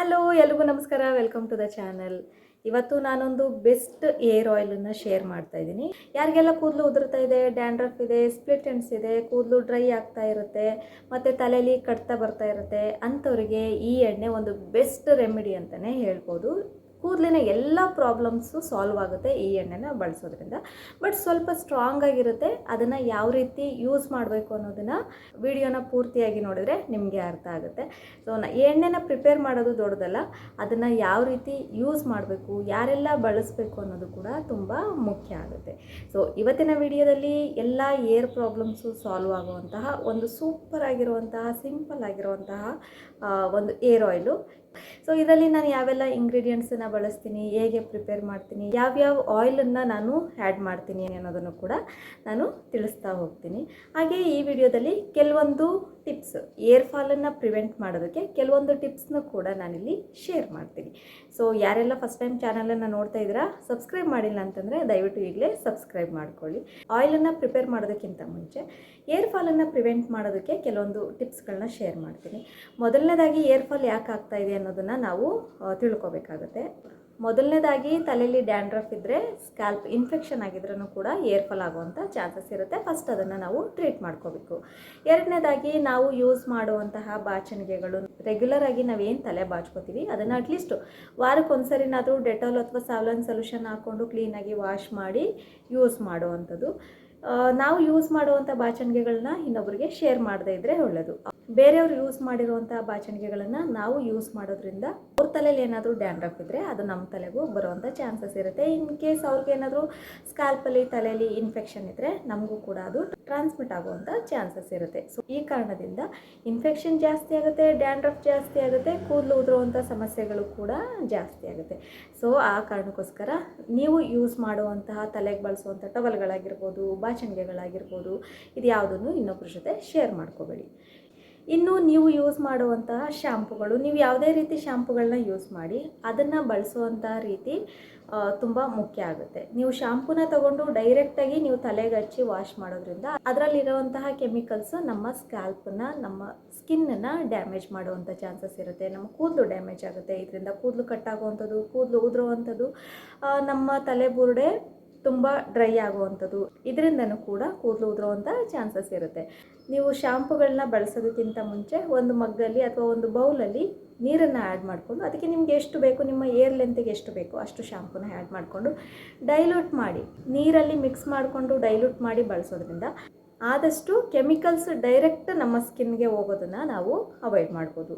Hello ಎಲ್ರಿಗೂ ನಮಸ್ಕಾರ, welcome to the channel. ಇವತ್ತು ನಾನೊಂದು ಬೆಸ್ಟ್ ಏರ್ ಆಯಿಲನ್ನು ಶೇರ್ ಮಾಡ್ತಾ ಇದ್ದೀನಿ. ಯಾರಿಗೆಲ್ಲ ಕೂದಲು ಉದುರ್ತಾ ಇದೆ, ಡ್ಯಾಂಡ್ರಫ್ ಇದೆ, ಸ್ಪ್ಲಿಟ್ ಎಂಡ್ಸ್ ಇದೆ, ಕೂದಲು ಡ್ರೈ ಆಗ್ತಾ ಇರುತ್ತೆ ಮತ್ತು ತಲೆಯಲ್ಲಿ ಕಟ್ತಾ ಬರ್ತಾ ಇರುತ್ತೆ ಅಂಥವ್ರಿಗೆ ಈ ಎಣ್ಣೆ ಒಂದು ಬೆಸ್ಟ್ ರೆಮಿಡಿ ಅಂತಲೇ ಹೇಳ್ಬೋದು. ಕೂದಲಿನ ಎಲ್ಲ ಪ್ರಾಬ್ಲಮ್ಸು ಸಾಲ್ವ್ ಆಗುತ್ತೆ ಈ ಎಣ್ಣೆನ ಬಳಸೋದ್ರಿಂದ. ಬಟ್ ಸ್ವಲ್ಪ ಸ್ಟ್ರಾಂಗ್ ಆಗಿರುತ್ತೆ. ಅದನ್ನು ಯಾವ ರೀತಿ ಯೂಸ್ ಮಾಡಬೇಕು ಅನ್ನೋದನ್ನು ವಿಡಿಯೋನ ಪೂರ್ತಿಯಾಗಿ ನೋಡಿದ್ರೆ ನಿಮಗೆ ಅರ್ಥ ಆಗುತ್ತೆ. ಸೊ ಈ ಎಣ್ಣೆನ ಪ್ರಿಪೇರ್ ಮಾಡೋದು ದೊಡ್ಡದಲ್ಲ, ಅದನ್ನು ಯಾವ ರೀತಿ ಯೂಸ್ ಮಾಡಬೇಕು, ಯಾರೆಲ್ಲ ಬಳಸಬೇಕು ಅನ್ನೋದು ಕೂಡ ತುಂಬ ಮುಖ್ಯ ಆಗುತ್ತೆ. ಸೊ ಇವತ್ತಿನ ವಿಡಿಯೋದಲ್ಲಿ ಎಲ್ಲ ಏರ್ ಪ್ರಾಬ್ಲಮ್ಸು ಸಾಲ್ವ್ ಆಗುವಂತಹ ಒಂದು ಸೂಪರ್ ಆಗಿರುವಂತಹ ಸಿಂಪಲ್ ಆಗಿರುವಂತಹ ಒಂದು ಏರ್ ಆಯಿಲು. ಸೊ ಇದರಲ್ಲಿ ನಾನು ಯಾವೆಲ್ಲ ಇಂಗ್ರೀಡಿಯೆಂಟ್ಸನ್ನು ಬಳಸ್ತೀನಿ, ಹೇಗೆ ಪ್ರಿಪೇರ್ ಮಾಡ್ತೀನಿ, ಯಾವ್ಯಾವ ಆಯಿಲನ್ನು ನಾನು ಆ್ಯಡ್ ಮಾಡ್ತೀನಿ ಅನ್ನೋದನ್ನು ಕೂಡ ನಾನು ತಿಳಿಸ್ತಾ ಹೋಗ್ತೀನಿ. ಹಾಗೆ ಈ ವಿಡಿಯೋದಲ್ಲಿ ಕೆಲವೊಂದು ಟಿಪ್ಸ್, ಏರ್ ಫಾಲನ್ನು ಪ್ರಿವೆಂಟ್ ಮಾಡೋದಕ್ಕೆ ಕೆಲವೊಂದು ಟಿಪ್ಸ್ನ ಕೂಡ ನಾನಿಲ್ಲಿ ಶೇರ್ ಮಾಡ್ತೀನಿ. ಸೊ ಯಾರೆಲ್ಲ ಫಸ್ಟ್ ಟೈಮ್ ಚಾನಲನ್ನು ನೋಡ್ತಾ ಇದ್ದೀರಾ, ಸಬ್ಸ್ಕ್ರೈಬ್ ಮಾಡಿಲ್ಲ ಅಂತಂದರೆ ದಯವಿಟ್ಟು ಈಗಲೇ ಸಬ್ಸ್ಕ್ರೈಬ್ ಮಾಡ್ಕೊಳ್ಳಿ. ಆಯಿಲನ್ನು ಪ್ರಿಪೇರ್ ಮಾಡೋದಕ್ಕಿಂತ ಮುಂಚೆ ಏರ್ ಫಾಲನ್ನು ಪ್ರಿವೆಂಟ್ ಮಾಡೋದಕ್ಕೆ ಕೆಲವೊಂದು ಟಿಪ್ಸ್ಗಳನ್ನ ಶೇರ್ ಮಾಡ್ತೀನಿ. ಮೊದಲನೇದಾಗಿ ಏರ್ ಫಾಲ್ ಯಾಕೆ ಆಗ್ತಾ ಇದೆ ಅನ್ನೋದನ್ನು ನಾವು ತಿಳ್ಕೊಬೇಕಾಗುತ್ತೆ. ಮೊದಲನೇದಾಗಿ ತಲೆಯಲ್ಲಿ ಡ್ಯಾಂಡ್ರಫ್ ಇದ್ದರೆ, ಸ್ಕ್ಯಾಲ್ಪ್ ಇನ್ಫೆಕ್ಷನ್ ಆಗಿದ್ರೂ ಕೂಡ ಏರ್ ಫಾಲ್ ಆಗುವಂಥ ಚಾನ್ಸಸ್ ಇರುತ್ತೆ. ಫಸ್ಟ್ ಅದನ್ನು ನಾವು ಟ್ರೀಟ್ ಮಾಡ್ಕೋಬೇಕು. ಎರಡನೇದಾಗಿ ನಾವು ಯೂಸ್ ಮಾಡುವಂತಹ ಬಾಚಣಿಗೆಗಳು, ರೆಗ್ಯುಲರ್ ಆಗಿ ನಾವೇನು ತಲೆ ಬಾಚ್ಕೋತೀವಿ ಅದನ್ನು ಅಟ್ಲೀಸ್ಟ್ ವಾರಕ್ಕೊಂದ್ಸರಿನಾದರೂ ಡೆಟಾಲ್ ಅಥವಾ ಸಾವ್ಲನ್ ಸೊಲ್ಯೂಷನ್ ಹಾಕ್ಕೊಂಡು ಕ್ಲೀನಾಗಿ ವಾಶ್ ಮಾಡಿ ಯೂಸ್ ಮಾಡುವಂಥದ್ದು. ನಾವು ಯೂಸ್ ಮಾಡುವಂಥ ಬಾಚಣಿಗೆಗಳನ್ನ ಇನ್ನೊಬ್ಬರಿಗೆ ಶೇರ್ ಮಾಡದೇ ಇದ್ದರೆ ಒಳ್ಳೆಯದು. ಬೇರೆಯವರು ಯೂಸ್ ಮಾಡಿರುವಂಥ ಬಾಚಣಿಗೆಗಳನ್ನು ನಾವು ಯೂಸ್ ಮಾಡೋದ್ರಿಂದ ಅವ್ರ ತಲೆಯಲ್ಲಿ ಏನಾದರೂ ಡ್ಯಾಂಡ್ರಫ್ ಇದ್ದರೆ ಅದು ನಮ್ಮ ತಲೆಗೂ ಬರುವಂಥ ಚಾನ್ಸಸ್ ಇರುತ್ತೆ. ಇನ್ ಕೇಸ್ ಅವ್ರಿಗೆ ಏನಾದರೂ ಸ್ಕ್ಯಾಲ್ಪಲ್ಲಿ ತಲೆಯಲ್ಲಿ ಇನ್ಫೆಕ್ಷನ್ ಇದ್ದರೆ ನಮಗೂ ಕೂಡ ಅದು ಟ್ರಾನ್ಸ್ಮಿಟ್ ಆಗುವಂಥ ಚಾನ್ಸಸ್ ಇರುತ್ತೆ. ಸೊ ಈ ಕಾರಣದಿಂದ ಇನ್ಫೆಕ್ಷನ್ ಜಾಸ್ತಿ ಆಗುತ್ತೆ, ಡ್ಯಾಂಡ್ರಫ್ ಜಾಸ್ತಿ ಆಗುತ್ತೆ, ಕೂದಲು ಉದುರುವಂಥ ಸಮಸ್ಯೆಗಳು ಕೂಡ ಜಾಸ್ತಿ ಆಗುತ್ತೆ. ಸೊ ಆ ಕಾರಣಕ್ಕೋಸ್ಕರ ನೀವು ಯೂಸ್ ಮಾಡುವಂತಹ ತಲೆಗೆ ಬಳಸುವಂಥ ಟವಲ್ಗಳಾಗಿರ್ಬೋದು, ಬಾಚಣಿಗೆಗಳಾಗಿರ್ಬೋದು, ಇದು ಯಾವುದನ್ನು ಇನ್ನೊಬ್ಬರ ಜೊತೆ ಶೇರ್ ಮಾಡ್ಕೋಬೇಡಿ. ಇನ್ನು ನೀವು ಯೂಸ್ ಮಾಡುವಂತಹ ಶ್ಯಾಂಪುಗಳು, ನೀವು ಯಾವುದೇ ರೀತಿ ಶ್ಯಾಂಪುಗಳನ್ನ ಯೂಸ್ ಮಾಡಿ ಅದನ್ನು ಬಳಸುವಂಥ ರೀತಿ ತುಂಬ ಮುಖ್ಯ ಆಗುತ್ತೆ. ನೀವು ಶ್ಯಾಂಪೂನ ತಗೊಂಡು ಡೈರೆಕ್ಟಾಗಿ ನೀವು ತಲೆಗೆ ಹಚ್ಚಿ ವಾಶ್ ಮಾಡೋದ್ರಿಂದ ಅದರಲ್ಲಿರುವಂತಹ ಕೆಮಿಕಲ್ಸ್ ನಮ್ಮ ಸ್ಕ್ಯಾಲ್ಪನ್ನ, ನಮ್ಮ ಸ್ಕಿನ್ನನ್ನು ಡ್ಯಾಮೇಜ್ ಮಾಡುವಂಥ ಚಾನ್ಸಸ್ ಇರುತ್ತೆ. ನಮ್ಮ ಕೂದಲು ಡ್ಯಾಮೇಜ್ ಆಗುತ್ತೆ. ಇದರಿಂದ ಕೂದಲು ಕಟ್ಟಾಗುವಂಥದ್ದು, ಕೂದಲು ಉದುರುವಂಥದ್ದು, ನಮ್ಮ ತಲೆ ಬುರುಡೆ ತುಂಬ ಡ್ರೈ ಆಗುವಂಥದ್ದು, ಇದರಿಂದನೂ ಕೂಡ ಕೂದಲು ಉದುರುವಂಥ ಚಾನ್ಸಸ್ ಇರುತ್ತೆ. ನೀವು ಶ್ಯಾಂಪುಗಳನ್ನ ಬಳಸೋದಕ್ಕಿಂತ ಮುಂಚೆ ಒಂದು ಮಗ್ಗಲ್ಲಿ ಅಥವಾ ಒಂದು ಬೌಲಲ್ಲಿ ನೀರನ್ನು ಆ್ಯಡ್ ಮಾಡಿಕೊಂಡು, ಅದಕ್ಕೆ ನಿಮಗೆ ಎಷ್ಟು ಬೇಕು, ನಿಮ್ಮ ಏರ್ ಲೆಂತಿಗೆ ಎಷ್ಟು ಬೇಕು ಅಷ್ಟು ಶ್ಯಾಂಪೂನ ಆ್ಯಡ್ ಮಾಡಿಕೊಂಡು ಡೈಲ್ಯೂಟ್ ಮಾಡಿ, ನೀರಲ್ಲಿ ಮಿಕ್ಸ್ ಮಾಡಿಕೊಂಡು ಡೈಲ್ಯೂಟ್ ಮಾಡಿ ಬಳಸೋದ್ರಿಂದ ಆದಷ್ಟು ಕೆಮಿಕಲ್ಸ್ ಡೈರೆಕ್ಟ್ ನಮ್ಮ ಸ್ಕಿನ್ಗೆ ಹೋಗೋದನ್ನು ನಾವು ಅವಾಯ್ಡ್ ಮಾಡ್ಬೋದು.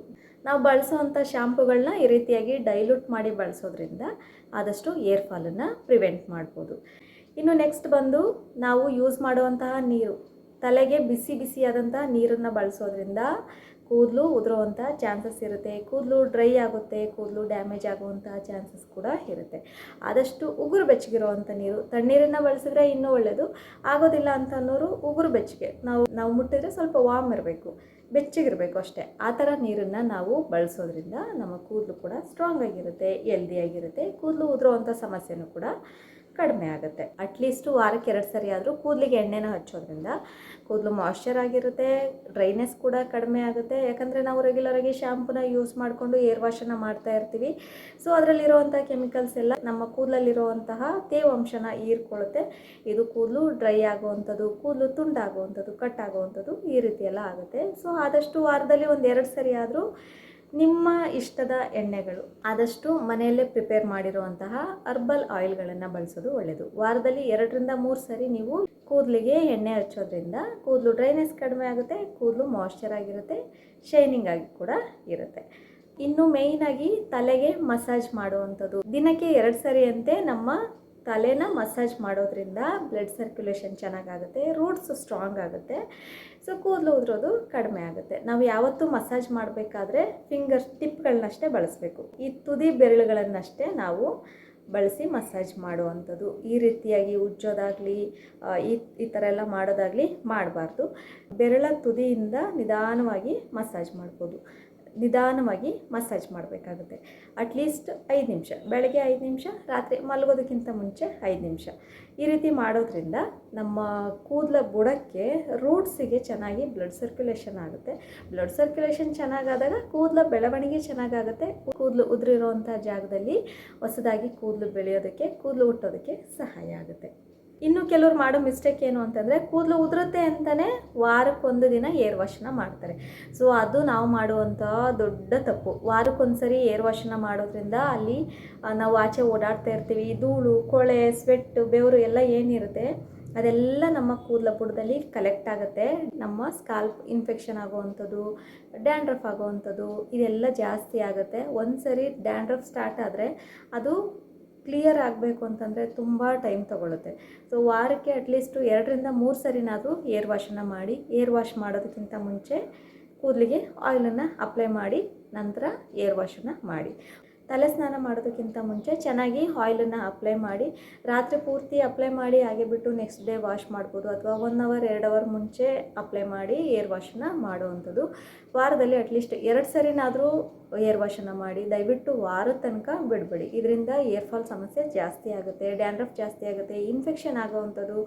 ನಾವು ಬಳಸೋವಂಥ ಶ್ಯಾಂಪುಗಳನ್ನ ಈ ರೀತಿಯಾಗಿ ಡೈಲ್ಯೂಟ್ ಮಾಡಿ ಬಳಸೋದ್ರಿಂದ ಆದಷ್ಟು ಏರ್ ಫಾಲನ್ನು ಪ್ರಿವೆಂಟ್ ಮಾಡ್ಬೋದು. ಇನ್ನು ನೆಕ್ಸ್ಟ್ ಬಂದು ನಾವು ಯೂಸ್ ಮಾಡುವಂತಹ ನೀರು, ತಲೆಗೆ ಬಿಸಿ ಬಿಸಿಯಾದಂಥ ನೀರನ್ನು ಬಳಸೋದ್ರಿಂದ ಕೂದಲು ಉದುರುವಂಥ ಚಾನ್ಸಸ್ ಇರುತ್ತೆ, ಕೂದಲು ಡ್ರೈ ಆಗುತ್ತೆ, ಕೂದಲು ಡ್ಯಾಮೇಜ್ ಆಗುವಂಥ ಚಾನ್ಸಸ್ ಕೂಡ ಇರುತ್ತೆ. ಆದಷ್ಟು ಉಗುರು ಬೆಚ್ಚಗಿರುವಂಥ ನೀರು, ತಣ್ಣೀರನ್ನು ಬಳಸಿದ್ರೆ ಇನ್ನೂ ಒಳ್ಳೆಯದು. ಆಗೋದಿಲ್ಲ ಅಂತ ಅನ್ನೋರು ಉಗುರು ಬೆಚ್ಚಗೆ, ನಾವು ಮುಟ್ಟಿದ್ರೆ ಸ್ವಲ್ಪ ವಾರ್ಮ್ ಇರಬೇಕು, ಬೆಚ್ಚಗಿರಬೇಕು ಅಷ್ಟೇ. ಆ ಥರ ನೀರನ್ನು ನಾವು ಬಳಸೋದ್ರಿಂದ ನಮ್ಮ ಕೂದಲು ಕೂಡ ಸ್ಟ್ರಾಂಗ್ ಆಗಿರುತ್ತೆ, ಹೆಲ್ದಿಯಾಗಿರುತ್ತೆ, ಕೂದಲು ಉದುರುವಂಥ ಸಮಸ್ಯೆನೂ ಕೂಡ ಕಡಿಮೆ ಆಗುತ್ತೆ. ಅಟ್ಲೀಸ್ಟು ವಾರಕ್ಕೆ 2 ಸರಿ ಆದರೂ ಕೂದಲಿಗೆ ಎಣ್ಣೆನ ಹಚ್ಚೋದ್ರಿಂದ ಕೂದಲು ಮಾಯ್ಶ್ಚರ್ ಆಗಿರುತ್ತೆ, ಡ್ರೈನೆಸ್ ಕೂಡ ಕಡಿಮೆ ಆಗುತ್ತೆ. ಯಾಕಂದರೆ ನಾವು ರೆಗ್ಯುಲರಾಗಿ ಶ್ಯಾಂಪೂನ ಯೂಸ್ ಮಾಡಿಕೊಂಡು ಏರ್ ವಾಶನ್ನು ಮಾಡ್ತಾ ಇರ್ತೀವಿ. ಸೊ ಅದರಲ್ಲಿರುವಂಥ ಕೆಮಿಕಲ್ಸ್ ಎಲ್ಲ ನಮ್ಮ ಕೂದಲಲ್ಲಿರುವಂತಹ ತೇವಾಂಶನ ಹೀರ್ಕೊಳ್ಳುತ್ತೆ. ಇದು ಕೂದಲು ಡ್ರೈ ಆಗುವಂಥದ್ದು, ಕೂದಲು ತುಂಡಾಗುವಂಥದ್ದು, ಕಟ್ಟಾಗುವಂಥದ್ದು ಈ ರೀತಿ ಎಲ್ಲ ಆಗುತ್ತೆ. ಸೊ ಆದಷ್ಟು ವಾರದಲ್ಲಿ 1-2 ಸರಿ ಆದರೂ ನಿಮ್ಮ ಇಷ್ಟದ ಎಣ್ಣೆಗಳು, ಆದಷ್ಟು ಮನೆಯಲ್ಲೇ ಪ್ರಿಪೇರ್ ಮಾಡಿರುವಂತಹ ಹರ್ಬಲ್ ಆಯಿಲ್ಗಳನ್ನು ಬಳಸೋದು ಒಳ್ಳೆಯದು. ವಾರದಲ್ಲಿ 2-3 ಸರಿ ನೀವು ಕೂದಲಿಗೆ ಎಣ್ಣೆ ಹಚ್ಚೋದ್ರಿಂದ ಕೂದಲು ಡ್ರೈನೆಸ್ ಕಡಿಮೆ ಆಗುತ್ತೆ, ಕೂದಲು ಮಾಯ್ಶ್ಚರ್ ಆಗಿರುತ್ತೆ, ಶೈನಿಂಗ್ ಆಗಿ ಕೂಡ ಇರುತ್ತೆ. ಇನ್ನು ಮೇಯ್ನಾಗಿ ತಲೆಗೆ ಮಸಾಜ್ ಮಾಡುವಂಥದ್ದು, ದಿನಕ್ಕೆ 2 ಸರಿ ಅಂತೆ ನಮ್ಮ ತಲೆನ ಮಸಾಜ್ ಮಾಡೋದ್ರಿಂದ ಬ್ಲಡ್ ಸರ್ಕ್ಯುಲೇಷನ್ ಚೆನ್ನಾಗಾಗುತ್ತೆ, ರೂಟ್ಸ್ ಸ್ಟ್ರಾಂಗ್ ಆಗುತ್ತೆ. ಸೊ ಕೂದಲು ಉದುರೋದು ಕಡಿಮೆ ಆಗುತ್ತೆ. ನಾವು ಯಾವತ್ತೂ ಮಸಾಜ್ ಮಾಡಬೇಕಾದ್ರೆ ಫಿಂಗರ್ ಟಿಪ್ಗಳನ್ನಷ್ಟೇ ಬಳಸಬೇಕು. ಈ ತುದಿ ಬೆರಳುಗಳನ್ನಷ್ಟೇ ನಾವು ಬಳಸಿ ಮಸಾಜ್ ಮಾಡುವಂಥದ್ದು. ಈ ರೀತಿಯಾಗಿ ಉಜ್ಜೋದಾಗಲಿ ಈ ಥರ ಎಲ್ಲ ಮಾಡೋದಾಗಲಿ ಮಾಡಬಾರ್ದು. ಬೆರಳ ತುದಿಯಿಂದ ನಿಧಾನವಾಗಿ ಮಸಾಜ್ ಮಾಡ್ಬೋದು. ನಿಧಾನವಾಗಿ ಮಸಾಜ್ ಮಾಡಬೇಕಾಗುತ್ತೆ. ಅಟ್ಲೀಸ್ಟ್ 5 ನಿಮಿಷ, ಬೆಳಗ್ಗೆ 5 ನಿಮಿಷ, ರಾತ್ರಿ ಮಲಗೋದಕ್ಕಿಂತ ಮುಂಚೆ 5 ನಿಮಿಷ. ಈ ರೀತಿ ಮಾಡೋದ್ರಿಂದ ನಮ್ಮ ಕೂದಲ ಬುಡಕ್ಕೆ ರೂಟ್ಸಿಗೆ ಚೆನ್ನಾಗಿ ಬ್ಲಡ್ ಸರ್ಕ್ಯುಲೇಷನ್ ಆಗುತ್ತೆ. ಬ್ಲಡ್ ಸರ್ಕ್ಯುಲೇಷನ್ ಚೆನ್ನಾಗಾದಾಗ ಕೂದಲ ಬೆಳವಣಿಗೆ ಚೆನ್ನಾಗಾಗುತ್ತೆ. ಕೂದಲು ಉದುರಿರೋವಂಥ ಜಾಗದಲ್ಲಿ ಹೊಸದಾಗಿ ಕೂದಲು ಬೆಳೆಯೋದಕ್ಕೆ, ಕೂದಲು ಹುಟ್ಟೋದಕ್ಕೆ ಸಹಾಯ ಆಗುತ್ತೆ. ಇನ್ನು ಕೆಲವ್ರು ಮಾಡೋ ಮಿಸ್ಟೇಕ್ ಏನು ಅಂತಂದರೆ, ಕೂದಲು ಉದುರುತ್ತೆ ಅಂತಲೇ ವಾರಕ್ಕೊಂದು ದಿನ ಏರ್ ವಾಶನ್ನ ಮಾಡ್ತಾರೆ. ಸೊ ಅದು ನಾವು ಮಾಡುವಂಥ ದೊಡ್ಡ ತಪ್ಪು. ವಾರಕ್ಕೊಂದ್ಸರಿ ಏರ್ ವಾಶನ್ನ ಮಾಡೋದ್ರಿಂದ ಅಲ್ಲಿ ನಾವು ಆಚೆ ಓಡಾಡ್ತಾ ಇರ್ತೀವಿ, ಧೂಳು, ಕೊಳೆ, ಸ್ವೆಟ್ಟು, ಬೆವರು ಎಲ್ಲ ಏನಿರುತ್ತೆ ಅದೆಲ್ಲ ನಮ್ಮ ಕೂದಲ ಬುಡದಲ್ಲಿ ಕಲೆಕ್ಟ್ ಆಗುತ್ತೆ. ನಮ್ಮ ಸ್ಕಾಲ್ಪ್ ಇನ್ಫೆಕ್ಷನ್ ಆಗೋವಂಥದ್ದು, ಡ್ಯಾಂಡ್ರಫ್ ಆಗೋವಂಥದ್ದು ಇದೆಲ್ಲ ಜಾಸ್ತಿ ಆಗುತ್ತೆ. ಒಂದು ಸರಿ ಡ್ಯಾಂಡ್ರಫ್ ಸ್ಟಾರ್ಟ್ ಆದರೆ ಅದು ಕ್ಲಿಯರ್ ಆಗಬೇಕು ಅಂತಂದರೆ ತುಂಬ ಟೈಮ್ ತೊಗೊಳುತ್ತೆ. ಸೊ ವಾರಕ್ಕೆ ಅಟ್ಲೀಸ್ಟು 2 ರಿಂದ 3 ಸರಿನಾದರೂ ಏರ್ ವಾಶನ್ನು ಮಾಡಿ. ಏರ್ ವಾಶ್ ಮಾಡೋದಕ್ಕಿಂತ ಮುಂಚೆ ಕೂದಲಿಗೆ ಆಯಿಲನ್ನು ಅಪ್ಲೈ ಮಾಡಿ ನಂತರ ಏರ್ ವಾಶನ್ನು ಮಾಡಿ. ತಲೆ ಸ್ನಾನ ಮಾಡೋದಕ್ಕಿಂತ ಮುಂಚೆ ಚೆನ್ನಾಗಿ ಆಯಿಲನ್ನು ಅಪ್ಲೈ ಮಾಡಿ, ರಾತ್ರಿ ಪೂರ್ತಿ ಅಪ್ಲೈ ಮಾಡಿ ಹಾಗೆ ಬಿಟ್ಟು ನೆಕ್ಸ್ಟ್ ಡೇ ವಾಶ್ ಮಾಡ್ಬೋದು. ಅಥವಾ 1 ಅವರ್ 2 ಅವರ್ ಮುಂಚೆ ಅಪ್ಲೈ ಮಾಡಿ ಏರ್ ವಾಶನ್ನು ಮಾಡುವಂಥದ್ದು. ವಾರದಲ್ಲಿ ಅಟ್ಲೀಸ್ಟ್ 2 ಸರಿನಾದರೂ ಏರ್ ವಾಶನ್ನು ಮಾಡಿ. ದಯವಿಟ್ಟು ವಾರದ ತನಕ ಬಿಡಬೇಡಿ. ಇದರಿಂದ ಏರ್ ಫಾಲ್ ಸಮಸ್ಯೆ ಜಾಸ್ತಿ ಆಗುತ್ತೆ, ಡ್ಯಾಂಡ್ರಫ್ ಜಾಸ್ತಿ ಆಗುತ್ತೆ, ಇನ್ಫೆಕ್ಷನ್ ಆಗೋವಂಥದ್ದು,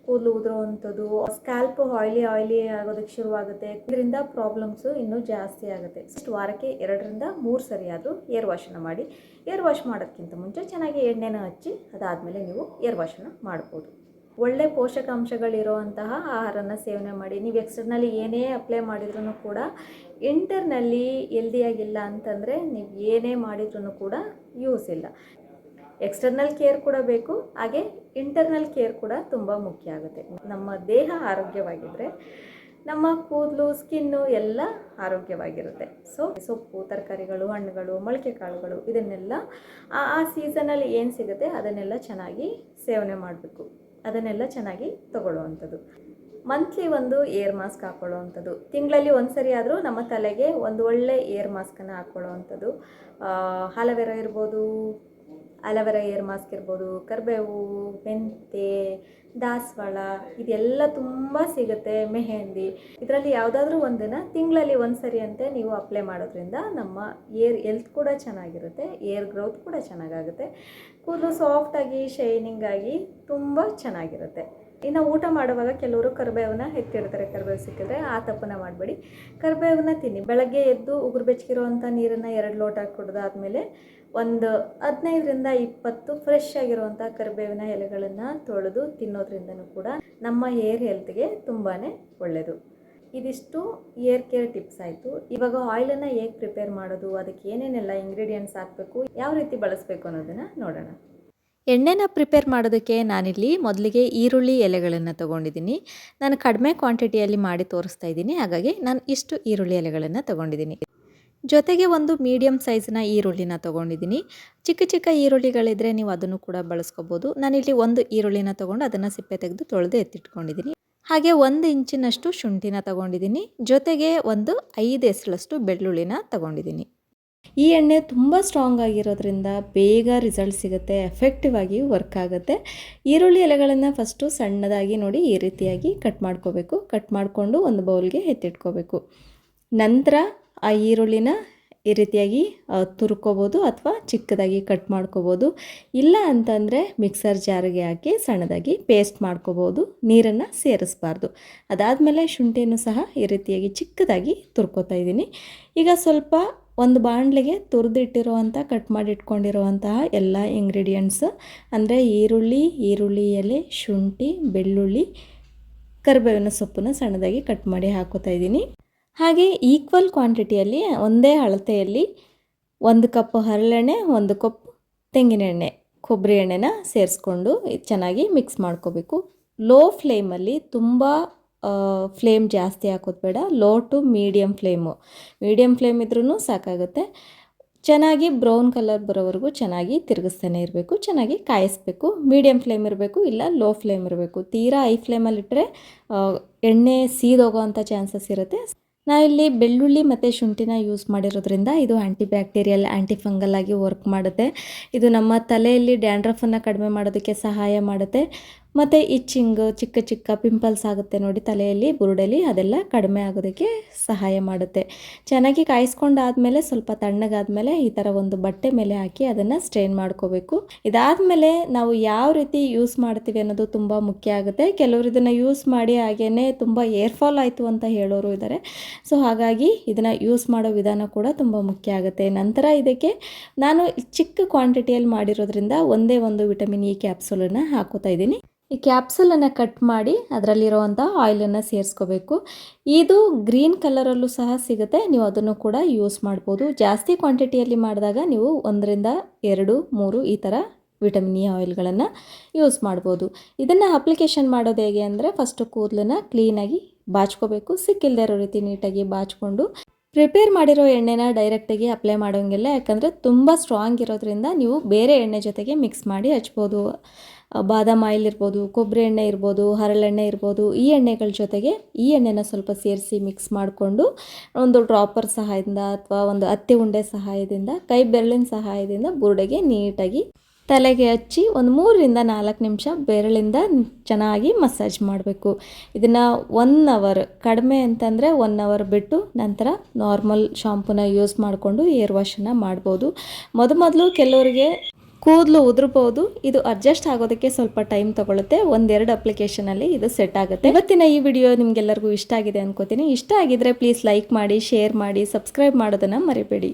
ಕೂದಲು ಉದುರೋವಂಥದ್ದು, ಸ್ಕ್ಯಾಲ್ಪ್ ಆಯಿಲಿ ಆಗೋದಕ್ಕೆ ಶುರುವಾಗುತ್ತೆ. ಇದರಿಂದ ಪ್ರಾಬ್ಲಮ್ಸು ಇನ್ನೂ ಜಾಸ್ತಿ ಆಗುತ್ತೆ. ವಾರಕ್ಕೆ 2 ರಿಂದ 3 ಸರಿ ಆದರೂ ಏರ್ ವಾಶನ್ನು ಮಾಡಿ. ಏರ್ ವಾಶ್ ಮಾಡೋದಕ್ಕಿಂತ ಮುಂಚೆ ಚೆನ್ನಾಗಿ ಎಣ್ಣೆನ ಹಚ್ಚಿ ಅದಾದಮೇಲೆ ನೀವು ಏರ್ ವಾಶನ್ನು ಮಾಡ್ಬೋದು. ಒಳ್ಳೆ ಪೋಷಕಾಂಶಗಳಿರುವಂತಹ ಆಹಾರನ ಸೇವನೆ ಮಾಡಿ. ನೀವು ಎಕ್ಸ್ಟರ್ನಲ್ಲಿ ಏನೇ ಅಪ್ಲೈ ಮಾಡಿದ್ರೂ ಕೂಡ ಇಂಟರ್ನಲ್ಲಿ ಹೆಲ್ದಿಯಾಗಿಲ್ಲ ಅಂತಂದರೆ ನೀವು ಏನೇ ಮಾಡಿದ್ರೂ ಕೂಡ ಯೂಸ್ ಇಲ್ಲ. ಎಕ್ಸ್ಟರ್ನಲ್ ಕೇರ್ ಕೂಡ ಬೇಕು, ಹಾಗೆ ಇಂಟರ್ನಲ್ ಕೇರ್ ಕೂಡ ತುಂಬ ಮುಖ್ಯ ಆಗುತ್ತೆ. ನಮ್ಮ ದೇಹ ಆರೋಗ್ಯವಾಗಿದ್ದರೆ ನಮ್ಮ ಕೂದಲು, ಸ್ಕಿನ್ನು ಎಲ್ಲ ಆರೋಗ್ಯವಾಗಿರುತ್ತೆ. ಸೊ ಸೊಪ್ಪು, ತರಕಾರಿಗಳು, ಹಣ್ಣುಗಳು, ಮೊಳಕೆ ಕಾಳುಗಳು ಇದನ್ನೆಲ್ಲ ಆ ಸೀಸನಲ್ಲಿ ಏನು ಸಿಗುತ್ತೆ ಅದನ್ನೆಲ್ಲ ಚೆನ್ನಾಗಿ ಸೇವನೆ ಮಾಡಬೇಕು. ಅದನ್ನೆಲ್ಲ ಚೆನ್ನಾಗಿ ತಗೊಳ್ಳುವಂಥದ್ದು. ಮಂತ್ಲಿ ಒಂದು ಏರ್ ಮಾಸ್ಕ್ ಹಾಕ್ಕೊಳ್ಳೋವಂಥದ್ದು. ತಿಂಗಳಲ್ಲಿ ಒಂದು ಸರಿ ಆದರೂ ನಮ್ಮ ತಲೆಗೆ ಒಂದು ಒಳ್ಳೆ ಏರ್ ಮಾಸ್ಕನ್ನು ಹಾಕ್ಕೊಳ್ಳೋವಂಥದ್ದು. ಅಲೋವೆರಾ ಇರ್ಬೋದು, ಅಲೋವೆರಾ ಏರ್ ಮಾಸ್ಕ್ ಇರ್ಬೋದು, ಕರಿಬೇವು, ಮೆಂತೆ, ದಾಸವಾಳ ಇದೆಲ್ಲ ತುಂಬ ಸಿಗುತ್ತೆ. ಮೆಹಂದಿ, ಇದರಲ್ಲಿ ಯಾವುದಾದ್ರೂ ಒಂದನ್ನು ತಿಂಗಳಲ್ಲಿ ಒಂದು ಸರಿ ಅಂತೆ ನೀವು ಅಪ್ಲೈ ಮಾಡೋದ್ರಿಂದ ನಮ್ಮ ಏರ್ ಹೆಲ್ತ್ ಕೂಡ ಚೆನ್ನಾಗಿರುತ್ತೆ, ಏರ್ ಗ್ರೋತ್ ಕೂಡ ಚೆನ್ನಾಗಾಗುತ್ತೆ, ಕೂದಲು ಸಾಫ್ಟಾಗಿ ಶೈನಿಂಗ್ ಆಗಿ ತುಂಬ ಚೆನ್ನಾಗಿರುತ್ತೆ. ಇನ್ನು ಊಟ ಮಾಡುವಾಗ ಕೆಲವರು ಕರಿಬೇವನ್ನ ಎತ್ತಿಡ್ತಾರೆ. ಕರಿಬೇವು ಸಿಕ್ಕಿದ್ರೆ ಆ ತಪ್ಪನ್ನ ಮಾಡಬೇಡಿ. ಕರಿಬೇವನ್ನ ತಿನ್ನಿ. ಬೆಳಗ್ಗೆ ಎದ್ದು ಉಗುರು ಬೆಚ್ಚಗಿರುವಂಥ ನೀರನ್ನು 2 ಲೋಟ ಕುಡಿದಾದ್ಮೇಲೆ ಒಂದು 15 ರಿಂದ 20 ಫ್ರೆಶ್ ಆಗಿರುವಂಥ ಕರಿಬೇವಿನ ಎಲೆಗಳನ್ನು ತೊಳೆದು ತಿನ್ನೋದ್ರಿಂದನೂ ಕೂಡ ನಮ್ಮ ಏರ್ ಹೆಲ್ತ್ಗೆ ತುಂಬಾ ಒಳ್ಳೆಯದು. ಇದಿಷ್ಟು ಏರ್ ಕೇರ್ ಟಿಪ್ಸ್ ಆಯಿತು. ಇವಾಗ ಆಯಿಲನ್ನು ಹೇಗೆ ಪ್ರಿಪೇರ್ ಮಾಡೋದು, ಅದಕ್ಕೆ ಏನೇನೆಲ್ಲ ಇಂಗ್ರೀಡಿಯೆಂಟ್ಸ್ ಹಾಕಬೇಕು, ಯಾವ ರೀತಿ ಬಳಸಬೇಕು ಅನ್ನೋದನ್ನು ನೋಡೋಣ. ಎಣ್ಣೆನ ಪ್ರಿಪೇರ್ ಮಾಡೋದಕ್ಕೆ ನಾನಿಲ್ಲಿ ಮೊದಲಿಗೆ ಈರುಳ್ಳಿ ಎಲೆಗಳನ್ನು ತೊಗೊಂಡಿದ್ದೀನಿ. ನಾನು ಕಡಿಮೆ ಕ್ವಾಂಟಿಟಿಯಲ್ಲಿ ಮಾಡಿ ತೋರಿಸ್ತಾ ಇದ್ದೀನಿ, ಹಾಗಾಗಿ ನಾನು ಇಷ್ಟು ಈರುಳ್ಳಿ ಎಲೆಗಳನ್ನು ತೊಗೊಂಡಿದ್ದೀನಿ. ಜೊತೆಗೆ ಒಂದು ಮೀಡಿಯಮ್ ಸೈಜ್ನ ಈರುಳ್ಳಿನ ತೊಗೊಂಡಿದ್ದೀನಿ. ಚಿಕ್ಕ ಚಿಕ್ಕ ಈರುಳ್ಳಿಗಳಿದ್ದರೆ ನೀವು ಅದನ್ನು ಕೂಡ ಬಳಸ್ಕೋಬೋದು. ನಾನಿಲ್ಲಿ ಒಂದು ಈರುಳ್ಳಿನ ತೊಗೊಂಡು ಅದನ್ನು ಸಿಪ್ಪೆ ತೆಗೆದು ತೊಳೆದು ಎತ್ತಿಟ್ಕೊಂಡಿದ್ದೀನಿ. ಹಾಗೆ 1 ಇಂಚಿನಷ್ಟು ಶುಂಠಿನ ತೊಗೊಂಡಿದ್ದೀನಿ. ಜೊತೆಗೆ ಒಂದು 5 ಎಸಳಷ್ಟು ಬೆಳ್ಳುಳ್ಳಿನ ತೊಗೊಂಡಿದ್ದೀನಿ. ಈ ಎಣ್ಣೆ ತುಂಬ ಸ್ಟ್ರಾಂಗ್ ಆಗಿರೋದ್ರಿಂದ ಬೇಗ ರಿಸಲ್ಟ್ ಸಿಗುತ್ತೆ, ಎಫೆಕ್ಟಿವ್ ಆಗಿ ವರ್ಕ್ ಆಗುತ್ತೆ. ಈರುಳ್ಳಿ ಎಲೆಗಳನ್ನು ಫಸ್ಟು ಸಣ್ಣದಾಗಿ ನೋಡಿ ಈ ರೀತಿಯಾಗಿ ಕಟ್ ಮಾಡ್ಕೋಬೇಕು. ಕಟ್ ಮಾಡಿಕೊಂಡು ಒಂದು ಬೌಲ್ಗೆ ಎತ್ತಿಟ್ಕೋಬೇಕು. ನಂತರ ಆ ಈರುಳ್ಳಿನ ಈ ರೀತಿಯಾಗಿ ತುರ್ಕೋಬೋದು ಅಥವಾ ಚಿಕ್ಕದಾಗಿ ಕಟ್ ಮಾಡ್ಕೋಬೋದು. ಇಲ್ಲ ಅಂತಂದರೆ ಮಿಕ್ಸರ್ ಜಾರಿಗೆ ಹಾಕಿ ಸಣ್ಣದಾಗಿ ಪೇಸ್ಟ್ ಮಾಡ್ಕೋಬೋದು. ನೀರನ್ನು ಸೇರಿಸಬಾರ್ದು. ಅದಾದಮೇಲೆ ಶುಂಠಿಯನ್ನು ಸಹ ಈ ರೀತಿಯಾಗಿ ಚಿಕ್ಕದಾಗಿ ತುರ್ಕೋತಾ ಇದ್ದೀನಿ. ಈಗ ಸ್ವಲ್ಪ ಒಂದು ಬಾಣಲೆಗೆ ತುರಿದಿಟ್ಟಿರುವಂಥ ಕಟ್ ಮಾಡಿ ಇಟ್ಕೊಂಡಿರುವಂತಹ ಎಲ್ಲ ಇಂಗ್ರೀಡಿಯೆಂಟ್ಸ್ ಅಂದರೆ ಈರುಳ್ಳಿ ಎಲೆ, ಶುಂಠಿ, ಬೆಳ್ಳುಳ್ಳಿ, ಕರಿಬೇವಿನ ಸೊಪ್ಪನ್ನು ಸಣ್ಣದಾಗಿ ಕಟ್ ಮಾಡಿ ಹಾಕೋತಾ ಇದ್ದೀನಿ. ಹಾಗೆ ಈಕ್ವಲ್ ಕ್ವಾಂಟಿಟಿಯಲ್ಲಿ ಒಂದೇ ಅಳತೆಯಲ್ಲಿ 1 ಕಪ್ ಹರಳೆಣ್ಣೆ, 1 ಕಪ್ ತೆಂಗಿನ ಎಣ್ಣೆ, ಕೊಬ್ಬರಿ ಎಣ್ಣೆನ ಸೇರಿಸ್ಕೊಂಡು ಚೆನ್ನಾಗಿ ಮಿಕ್ಸ್ ಮಾಡ್ಕೋಬೇಕು. ಲೋ ಫ್ಲೇಮಲ್ಲಿ, ತುಂಬ ಫ್ಲೇಮ್ ಜಾಸ್ತಿ ಹಾಕೋದು ಬೇಡ. ಲೋ ಟು ಮೀಡಿಯಮ್ ಫ್ಲೇಮ್ ಇದ್ರೂ ಸಾಕಾಗುತ್ತೆ. ಚೆನ್ನಾಗಿ ಬ್ರೌನ್ ಕಲರ್ ಬರೋವರೆಗೂ ಚೆನ್ನಾಗಿ ತಿರುಗಿಸ್ತಾನೆ ಇರಬೇಕು. ಚೆನ್ನಾಗಿ ಕಾಯಿಸ್ಬೇಕು. ಮೀಡಿಯಮ್ ಫ್ಲೇಮ್ ಇರಬೇಕು, ಇಲ್ಲ ಲೋ ಫ್ಲೇಮ್ ಇರಬೇಕು. ತೀರಾ ಹೈ ಫ್ಲೇಮಲ್ಲಿಟ್ಟರೆ ಎಣ್ಣೆ ಸೀದೋಗೋವಂಥ ಚಾನ್ಸಸ್ ಇರುತ್ತೆ. ನಾವಿಲ್ಲಿ ಬೆಳ್ಳುಳ್ಳಿ ಮತ್ತು ಶುಂಠಿನ ಯೂಸ್ ಮಾಡಿರೋದ್ರಿಂದ ಇದು ಆ್ಯಂಟಿ ಬ್ಯಾಕ್ಟೀರಿಯಲ್, ಆ್ಯಂಟಿ ಫಂಗಲ್ ಆಗಿ ವರ್ಕ್ ಮಾಡುತ್ತೆ. ಇದು ನಮ್ಮ ತಲೆಯಲ್ಲಿ ಡ್ಯಾಂಡ್ರಫನ್ನು ಕಡಿಮೆ ಮಾಡೋದಕ್ಕೆ ಸಹಾಯ ಮಾಡುತ್ತೆ. ಮತ್ತು ಇಚ್ಚಿಂಗ್ ಚಿಕ್ಕ ಚಿಕ್ಕ ಪಿಂಪಲ್ಸ್ ಆಗುತ್ತೆ ನೋಡಿ ತಲೆಯಲ್ಲಿ ಬುರುಡೆಲಿ, ಅದೆಲ್ಲ ಕಡಿಮೆ ಆಗೋದಕ್ಕೆ ಸಹಾಯ ಮಾಡುತ್ತೆ. ಚೆನ್ನಾಗಿ ಕಾಯಿಸ್ಕೊಂಡಾದಮೇಲೆ ಸ್ವಲ್ಪ ತಣ್ಣಗಾದ್ಮೇಲೆ ಈ ಥರ ಒಂದು ಬಟ್ಟೆ ಮೇಲೆ ಹಾಕಿ ಅದನ್ನು ಸ್ಟ್ರೈನ್ ಮಾಡ್ಕೋಬೇಕು. ಇದಾದಮೇಲೆ ನಾವು ಯಾವ ರೀತಿ ಯೂಸ್ ಮಾಡ್ತೀವಿ ಅನ್ನೋದು ತುಂಬ ಮುಖ್ಯ ಆಗುತ್ತೆ. ಕೆಲವರು ಇದನ್ನು ಯೂಸ್ ಮಾಡಿ ಹಾಗೇ ತುಂಬ ಏರ್ ಫಾಲ್ ಆಯಿತು ಅಂತ ಹೇಳೋರು ಇದ್ದಾರೆ. ಸೊ ಹಾಗಾಗಿ ಇದನ್ನು ಯೂಸ್ ಮಾಡೋ ವಿಧಾನ ಕೂಡ ತುಂಬ ಮುಖ್ಯ ಆಗುತ್ತೆ. ನಂತರ ಇದಕ್ಕೆ ನಾನು ಚಿಕ್ಕ ಕ್ವಾಂಟಿಟಿಯಲ್ಲಿ ಮಾಡಿರೋದ್ರಿಂದ ಒಂದೇ ಒಂದು ವಿಟಮಿನ್ ಇ ಕ್ಯಾಪ್ಸೂಲನ್ನು ಹಾಕೋತಾ ಇದ್ದೀನಿ. ಈ ಕ್ಯಾಪ್ಸೂಲನ್ನು ಕಟ್ ಮಾಡಿ ಅದರಲ್ಲಿರುವಂಥ ಆಯಿಲನ್ನು ಸೇರಿಸ್ಕೋಬೇಕು. ಇದು ಗ್ರೀನ್ ಕಲರಲ್ಲೂ ಸಹ ಸಿಗುತ್ತೆ, ನೀವು ಅದನ್ನು ಕೂಡ ಯೂಸ್ ಮಾಡ್ಬೋದು. ಜಾಸ್ತಿ ಕ್ವಾಂಟಿಟಿಯಲ್ಲಿ ಮಾಡಿದಾಗ ನೀವು 1 2 3 ಈ ಥರ ವಿಟಮಿನ್ ಇ ಆಯಿಲ್ಗಳನ್ನು ಯೂಸ್ ಮಾಡ್ಬೋದು. ಇದನ್ನು ಅಪ್ಲಿಕೇಶನ್ ಮಾಡೋದು ಹೇಗೆ ಅಂದರೆ, ಫಸ್ಟು ಕೂದಲನ್ನು ಕ್ಲೀನಾಗಿ ಬಾಚ್ಕೋಬೇಕು. ಸಿಕ್ಕಿಲ್ಲದೆ ಇರೋ ರೀತಿ ನೀಟಾಗಿ ಬಾಚಿಕೊಂಡು ಪ್ರಿಪೇರ್ ಮಾಡಿರೋ ಎಣ್ಣೆನ ಡೈರೆಕ್ಟಾಗಿ ಅಪ್ಲೈ ಮಾಡೋಂಗಿಲ್ಲ, ಯಾಕಂದರೆ ತುಂಬ ಸ್ಟ್ರಾಂಗ್ ಇರೋದ್ರಿಂದ ನೀವು ಬೇರೆ ಎಣ್ಣೆ ಜೊತೆಗೆ ಮಿಕ್ಸ್ ಮಾಡಿ ಹಚ್ಬೋದು. ಬಾದಾಮ್ ಆಯಿಲ್ ಇರ್ಬೋದು, ಕೊಬ್ಬರಿ ಎಣ್ಣೆ ಇರ್ಬೋದು, ಹರಳೆಣ್ಣೆ ಇರ್ಬೋದು, ಈ ಎಣ್ಣೆಗಳ ಜೊತೆಗೆ ಈ ಎಣ್ಣೆನ ಸ್ವಲ್ಪ ಸೇರಿಸಿ ಮಿಕ್ಸ್ ಮಾಡಿಕೊಂಡು ಒಂದು ಡ್ರಾಪರ್ ಸಹಾಯದಿಂದ ಅಥವಾ ಒಂದು ಹತ್ತಿ ಉಂಡೆ ಸಹಾಯದಿಂದ, ಕೈ ಬೆರಳಿನ ಸಹಾಯದಿಂದ ಬುರುಡೆಗೆ ನೀಟಾಗಿ ತಲೆಗೆ ಹಚ್ಚಿ ಒಂದು 3 4 ನಿಮಿಷ ಬೆರಳಿಂದ ಚೆನ್ನಾಗಿ ಮಸಾಜ್ ಮಾಡಬೇಕು. ಇದನ್ನು 1 ಅವರ್, ಕಡಿಮೆ ಅಂತಂದರೆ 1 ಅವರ್ ಬಿಟ್ಟು ನಂತರ ನಾರ್ಮಲ್ ಶಾಂಪೂನ ಯೂಸ್ ಮಾಡಿಕೊಂಡು ಏರ್ ವಾಶನ್ನು ಮಾಡ್ಬೋದು. ಮೊದಲು ಕೆಲವರಿಗೆ ಕೂದಲು ಉದುರ್ಬೋದು, ಇದು ಅಡ್ಜಸ್ಟ್ ಆಗೋದಕ್ಕೆ ಸ್ವಲ್ಪ ಟೈಮ್ ತೊಗೊಳುತ್ತೆ. 1-2 ಅಪ್ಲಿಕೇಶನಲ್ಲಿ ಇದು ಸೆಟ್ ಆಗುತ್ತೆ. ಇವತ್ತಿನ ಈ ವಿಡಿಯೋ ನಿಮಗೆಲ್ಲರಿಗೂ ಇಷ್ಟ ಆಗಿದೆ ಅನ್ಕೋತೀನಿ. ಇಷ್ಟ ಆಗಿದ್ರೆ ಪ್ಲೀಸ್ ಲೈಕ್ ಮಾಡಿ, ಶೇರ್ ಮಾಡಿ, ಸಬ್ಸ್ಕ್ರೈಬ್ ಮಾಡೋದನ್ನು ಮರಿಬೇಡಿ.